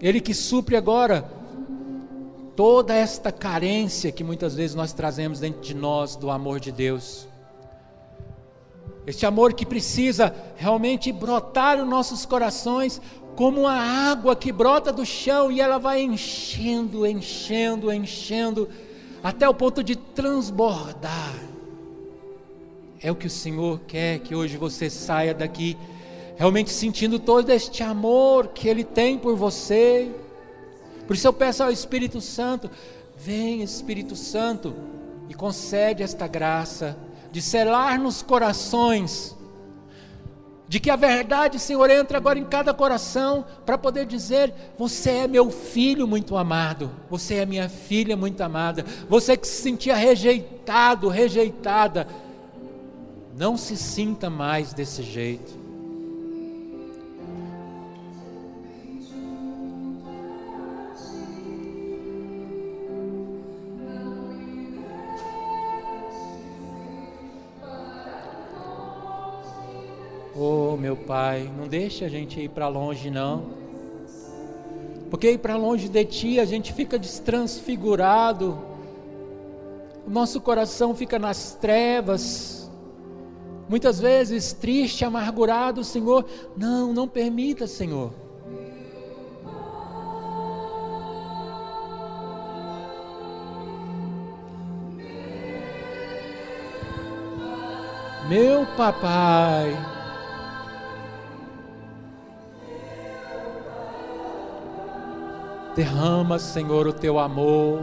Ele que supre agora toda esta carência que muitas vezes nós trazemos dentro de nós do amor de Deus. Este amor que precisa realmente brotar nos nossos corações como uma água que brota do chão e ela vai enchendo, enchendo, enchendo, até o ponto de transbordar. É o que o Senhor quer, que hoje você saia daqui realmente sentindo todo este amor que Ele tem por você. Por isso eu peço ao Espírito Santo: vem, Espírito Santo, e concede esta graça de selar nos corações, de que a verdade, Senhor, entre agora em cada coração, para poder dizer: você é meu filho muito amado, você é minha filha muito amada. Você que se sentia rejeitado, rejeitada, não se sinta mais desse jeito. Oh, meu Pai, não deixe a gente ir para longe não, porque ir para longe de Ti a gente fica destransfigurado, o nosso coração fica nas trevas, muitas vezes triste, amargurado, Senhor, não permita, Senhor. Meu papai, derrama, Senhor, o teu amor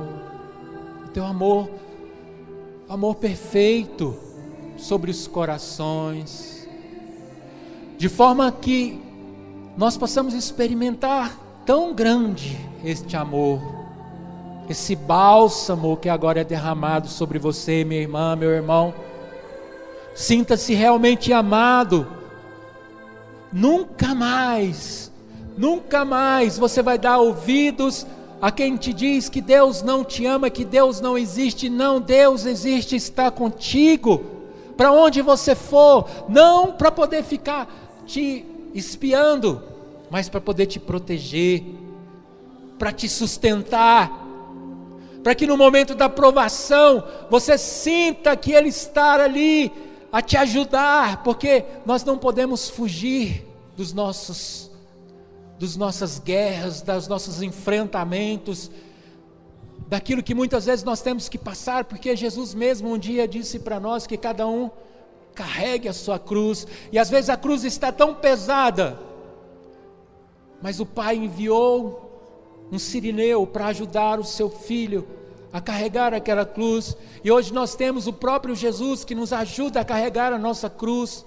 perfeito sobre os corações, de forma que nós possamos experimentar tão grande este amor, esse bálsamo que agora é derramado sobre você, minha irmã, meu irmão. Sinta-se realmente amado. Nunca mais você vai dar ouvidos a quem te diz que Deus não te ama, que Deus não existe. Não, Deus existe, está contigo, para onde você for, não para poder ficar te espiando, mas para poder te proteger, para te sustentar, para que no momento da provação, você sinta que Ele está ali, a te ajudar, porque nós não podemos fugir dos nossas guerras, dos nossos enfrentamentos, daquilo que muitas vezes nós temos que passar, porque Jesus mesmo um dia disse para nós que cada um carregue a sua cruz, e às vezes a cruz está tão pesada, mas o Pai enviou um sirineu para ajudar o seu filho a carregar aquela cruz, e hoje nós temos o próprio Jesus que nos ajuda a carregar a nossa cruz,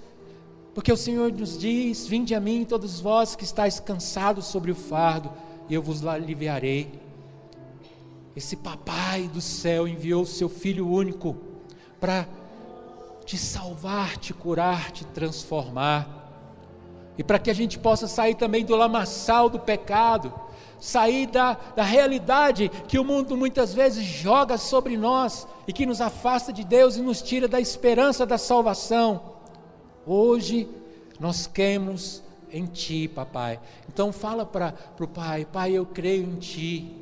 porque o Senhor nos diz: vinde a mim todos vós que estáis cansados sobre o fardo, e eu vos aliviarei. Esse papai do céu enviou o seu Filho único para te salvar, te curar, te transformar, e para que a gente possa sair também do lamaçal do pecado, sair da realidade que o mundo muitas vezes joga sobre nós, e que nos afasta de Deus e nos tira da esperança da salvação. Hoje nós cremos em Ti, papai. Então fala para o Pai: Pai, eu creio em Ti,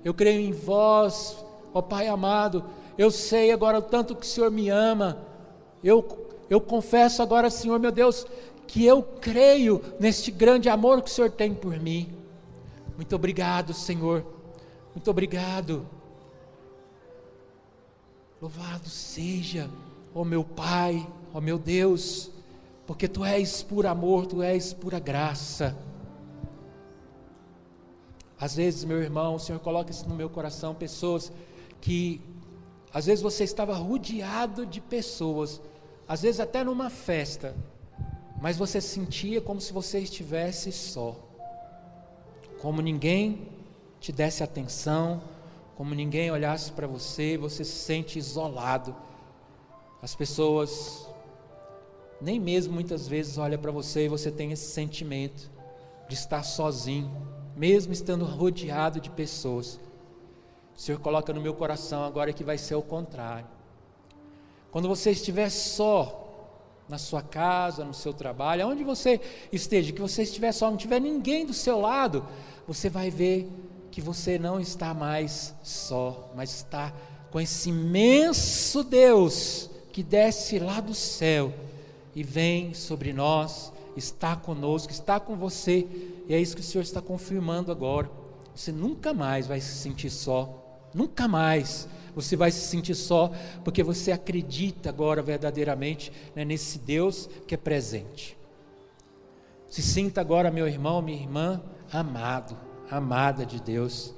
eu creio em vós, ó Pai amado. Eu sei agora o tanto que o Senhor me ama. Eu confesso agora, Senhor meu Deus, que eu creio neste grande amor que o Senhor tem por mim. Muito obrigado, Senhor, muito obrigado. Louvado seja, ó meu Pai, ó meu Deus, porque Tu és puro amor, Tu és pura graça. Às vezes, meu irmão, o Senhor coloca isso no meu coração, pessoas que, às vezes você estava rodeado de pessoas, às vezes até numa festa, mas você sentia como se você estivesse só, como ninguém te desse atenção, como ninguém olhasse para você, você se sente isolado. As pessoas nem mesmo muitas vezes olham para você, e você tem esse sentimento de estar sozinho, mesmo estando rodeado de pessoas. O Senhor coloca no meu coração agora que vai ser o contrário. Quando você estiver só, na sua casa, no seu trabalho, aonde você esteja, que você estiver só, não tiver ninguém do seu lado, você vai ver que você não está mais só, mas está com esse imenso Deus que desce lá do céu e vem sobre nós, está conosco, está com você, e é isso que o Senhor está confirmando agora. Você nunca mais vai se sentir só, nunca mais você vai se sentir só, porque você acredita agora verdadeiramente, né, nesse Deus que é presente. Se sinta agora, meu irmão, minha irmã, amado, amada de Deus.